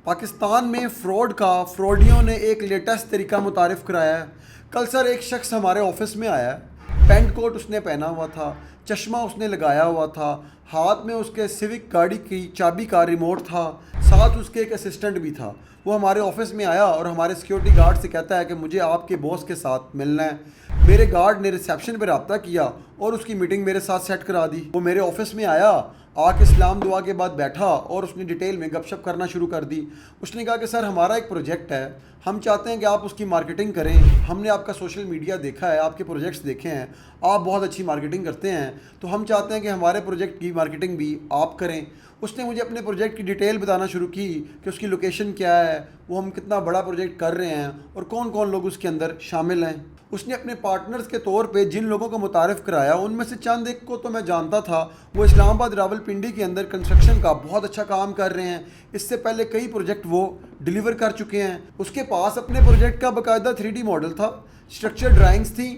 پاکستان میں فراڈیوں نے ایک لیٹسٹ طریقہ متعارف کرایا ہے۔ کل سر ایک شخص ہمارے آفس میں آیا ہے، پینٹ کوٹ اس نے پہنا ہوا تھا، چشمہ اس نے لگایا ہوا تھا، ہاتھ میں اس کے سیوک گاڑی کی چابی کا ریموٹ تھا، ساتھ اس کے ایک اسسٹنٹ بھی تھا۔ وہ ہمارے آفس میں آیا اور ہمارے سیکیورٹی گارڈ سے کہتا ہے کہ مجھے آپ کے باس کے ساتھ ملنا ہے۔ میرے گارڈ نے ریسیپشن پہ رابطہ کیا اور اس کی میٹنگ میرے ساتھ سیٹ کرا دی۔ وہ میرے آفس میں آیا، آ کے سلام دعا کے بعد بیٹھا اور اس نے ڈیٹیل میں گپ شپ کرنا شروع کر دی۔ اس نے کہا کہ سر ہمارا ایک پروجیکٹ ہے، ہم چاہتے ہیں کہ آپ اس کی مارکیٹنگ کریں۔ ہم نے آپ کا سوشل میڈیا دیکھا ہے، آپ کے پروجیکٹس دیکھے ہیں، آپ بہت اچھی مارکیٹنگ کرتے ہیں، تو ہم چاہتے ہیں کہ ہمارے پروجیکٹ کی مارکیٹنگ بھی آپ کریں۔ اس نے مجھے اپنے پروجیکٹ کی ڈیٹیل بتانا شروع کی کہ اس کی لوکیشن کیا ہے، وہ ہم کتنا بڑا پروجیکٹ کر رہے ہیں اور کون کون لوگ اس کے اندر شامل ہیں۔ اس نے اپنے پارٹنرز کے طور پہ جن لوگوں کو متعارف کرایا ان میں سے چند ایک کو تو میں جانتا تھا، وہ اسلام آباد راولپنڈی کے اندر کنسٹرکشن کا بہت اچھا کام کر رہے ہیں، اس سے پہلے کئی پروجیکٹ وہ ڈیلیور کر چکے ہیں۔ اس کے پاس اپنے پروجیکٹ کا باقاعدہ 3D ماڈل تھا، اسٹرکچر ڈرائنگز تھیں،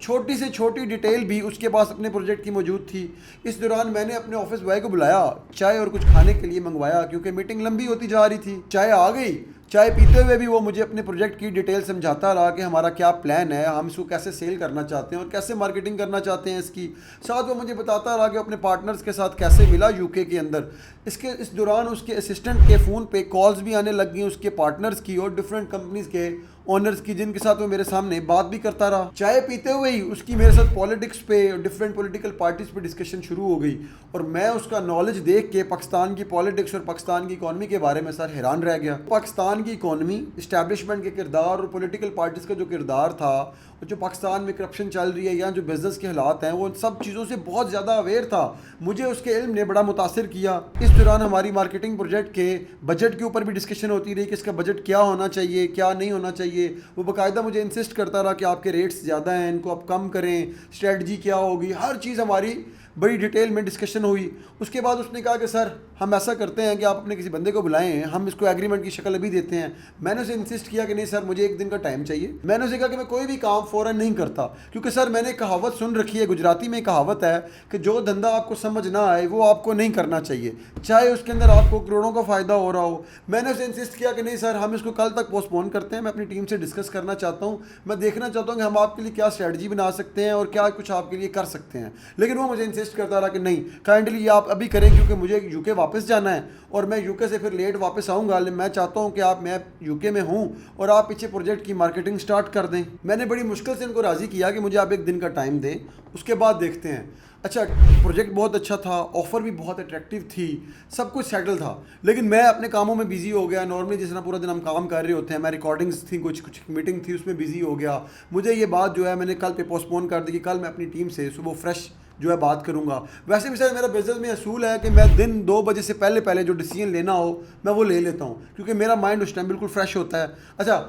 چھوٹی سے چھوٹی ڈیٹیل بھی اس کے پاس اپنے پروجیکٹ کی موجود تھی۔ اس دوران میں نے اپنے آفس بوائے کو بلایا، چائے اور کچھ کھانے کے لیے منگوایا کیونکہ میٹنگ لمبی ہوتی جا رہی تھی۔ چائے آ گئی، چائے پیتے ہوئے بھی وہ مجھے اپنے پروجیکٹ کی ڈیٹیل سمجھاتا رہا کہ ہمارا کیا پلان ہے، ہم اس کو کیسے سیل کرنا چاہتے ہیں اور کیسے مارکیٹنگ کرنا چاہتے ہیں اس کی۔ ساتھ وہ مجھے بتاتا رہا کہ اپنے پارٹنرز کے ساتھ کیسے ملا UK کے اندر۔ اس دوران اس کے اسسٹنٹ کے فون پہ کالز بھی آنے لگ گئیں اس کے پارٹنرز کی اور ڈفرینٹ کمپنیز کے اونرز کی، جن کے ساتھ وہ میرے سامنے بات بھی کرتا رہا۔ چائے پیتے ہوئے ہی اس کی میرے ساتھ پالیٹکس پہ اور ڈفرینٹ پولیٹیکل پارٹیز پہ ڈسکشن شروع ہو گئی، اور میں اس کا نالج دیکھ کے پاکستان کی پالیٹکس اور پاکستان کی اکانومی کے بارے میں سر حیران رہ گیا۔ پاکستان کی اکانومی، اسٹیبلشمنٹ کے کردار اور پولیٹیکل پارٹیز کا جو کردار تھا، اور جو پاکستان میں کرپشن چل رہی ہے یا جو بزنس کے حالات ہیں، وہ سب چیزوں سے بہت زیادہ اویئر تھا۔ مجھے اس کے علم نے بڑا متاثر کیا۔ اس دوران ہماری مارکیٹنگ پروجیکٹ کے بجٹ کے اوپر بھی ڈسکشن ہوتی رہی کہ اس کا بجٹ کیا ہونا چاہیے، کیا نہیں ہونا چاہیے۔ وہ باقاعدہ مجھے انسسٹ کرتا رہا کہ آپ کے ریٹس زیادہ ہیں، ان کو آپ کم کریں، اسٹریٹجی کیا ہوگی، ہر چیز ہماری بڑی ڈیٹیل میں ڈسکشن ہوئی۔ اس کے بعد اس نے کہا کہ سر ہم ایسا کرتے ہیں کہ آپ اپنے کسی بندے کو بلائیں، ہم اس کو ایگریمنٹ کی شکل ابھی دیتے ہیں۔ میں نے اسے انسسٹ کیا کہ نہیں سر مجھے ایک دن کا ٹائم چاہیے۔ میں نے اسے کہا کہ میں کوئی بھی کام فوراً نہیں کرتا، کیونکہ سر میں نے کہاوت سن رکھی ہے، گجراتی میں کہاوت ہے کہ جو دھندا آپ کو سمجھ نہ آئے وہ آپ کو نہیں کرنا چاہیے، چاہے اس کے اندر آپ کو کروڑوں کا فائدہ ہو رہا ہو۔ میں نے اسے انسسٹ کیا کہ نہیں سر ہم اس کو کل تک پوسٹ پون کرتے ہیں، میں اپنی ٹیم سے ڈسکس کرنا چاہتا ہوں، میں دیکھنا چاہتا ہوں کہ ہم آپ کے لیے کیا اسٹریٹجی بنا سکتے ہیں اور کیا کچھ آپ کے لیے کر سکتے ہیں۔ لیکن وہ مجھے انسسٹ کرتا رہا کہ نہیں کائنڈلی آپ ابھی کریں، کیونکہ مجھے UK واپس جانا ہے اور میں UK سے پھر لیٹ واپس آؤں گا۔ میں چاہتا ہوں کہ میں UK میں ہوں اور آپ پیچھے پروجیکٹ کی مارکیٹنگ سٹارٹ کر دیں۔ میں نے بڑی مشکل سے ان کو راضی کیا کہ مجھے آپ ایک دن کا ٹائم دیں، اس کے بعد دیکھتے ہیں۔ اچھا پروجیکٹ بہت اچھا تھا، آفر بھی بہت اٹریکٹیو تھی، سب کچھ سیٹل تھا، لیکن میں اپنے کاموں میں بزی ہو گیا۔ نارملی جس طرح پورا دن ہم کام کر رہے ہوتے ہیں، میں ریکارڈنگس تھیں، کچھ میٹنگ تھی، اس میں بزی ہو گیا۔ مجھے یہ بات جو ہے میں نے کل پہ پوسٹ پون کر دی کہ کل میں اپنی ٹیم سے صبح فریش جو ہے بات کروں گا۔ ویسے بھی سر میرا بزنس میں اصول ہے کہ میں دن 2 بجے سے پہلے جو ڈیسیجن لینا ہو میں وہ لے لیتا ہوں، کیونکہ میرا مائنڈ اس ٹائم بالکل فریش ہوتا ہے۔ اچھا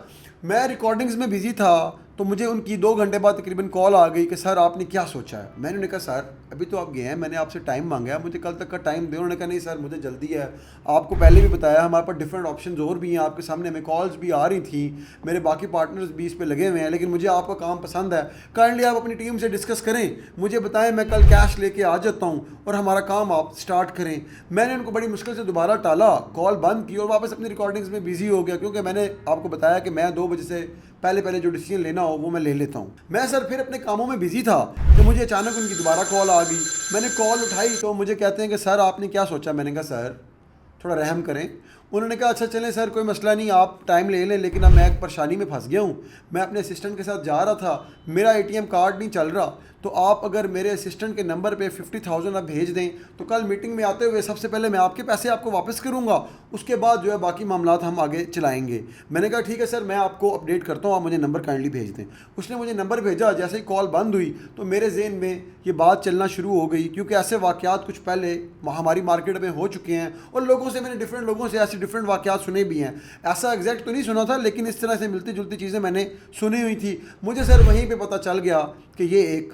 میں ریکارڈنگز میں بزی تھا تو مجھے ان کی 2 گھنٹے بعد تقریباً کال آ گئی کہ سر آپ نے کیا سوچا ہے۔ میں نے کہا سر ابھی تو آپ گئے ہیں، میں نے آپ سے ٹائم مانگا ہے، مجھے کل تک کا ٹائم دیں۔ انہوں نے کہا نہیں سر مجھے جلدی ہے، آپ کو پہلے بھی بتایا ہمارے پاس ڈفرینٹ آپشنز اور بھی ہیں آپ کے سامنے، ہمیں کالز بھی آ رہی تھیں، میرے باقی پارٹنرز بھی اس پہ لگے ہوئے ہیں، لیکن مجھے آپ کا کام پسند ہے، کائنڈلی آپ اپنی ٹیم سے ڈسکس کریں، مجھے بتائیں، میں کل کیش لے کے آ جاتا ہوں اور ہمارا کام آپ سٹارٹ کریں۔ میں نے ان کو بڑی مشکل سے دوبارہ ٹالا، کال بند کی اور واپس اپنی ریکارڈنگز میں بزی ہو گیا، کیونکہ میں نے آپ کو بتایا کہ میں 2 بجے سے پہلے جو ڈیسیجن لینا ہو وہ میں لے لیتا ہوں۔ میں سر پھر اپنے کاموں میں بزی تھا کہ مجھے اچانک ان کی دوبارہ کال آ گئی۔ میں نے کال اٹھائی تو مجھے کہتے ہیں کہ سر آپ نے کیا سوچا۔ میں نے کہا سر تھوڑا رحم کریں۔ انہوں نے کہا اچھا چلیں سر کوئی مسئلہ نہیں، آپ ٹائم لے لیں، لیکن اب میں ایک پریشانی میں پھنس گیا ہوں۔ میں اپنے اسسٹنٹ کے ساتھ جا رہا تھا، میرا ATM کارڈ نہیں چل رہا، تو آپ اگر میرے اسسٹنٹ کے نمبر پہ 50,000 آپ بھیج دیں تو کل میٹنگ میں آتے ہوئے سب سے پہلے میں آپ کے پیسے آپ کو واپس کروں گا، اس کے بعد جو ہے باقی معاملات ہم آگے چلائیں گے۔ میں نے کہا ٹھیک ہے سر میں آپ کو اپڈیٹ کرتا ہوں، آپ مجھے نمبر کائنڈلی بھیج دیں۔ اس نے مجھے نمبر بھیجا، جیسے ہی کال بند ہوئی تو میرے ذہن میں یہ بات چلنا شروع ہو گئی، کیونکہ ایسے واقعات کچھ پہلے ہماری مارکیٹ میں ہو چکے ہیں اور لوگوں سے میں نے ڈفرینٹ لوگوں سے ایسے ڈفرینٹ واقعات سنے بھی ہیں۔ ایسا ایگزیکٹ تو نہیں سنا تھا، لیکن اس طرح سے ملتی جلتی چیزیں میں نے سنی ہوئی تھی۔ مجھے سر وہیں پہ پتہ چل گیا کہ یہ ایک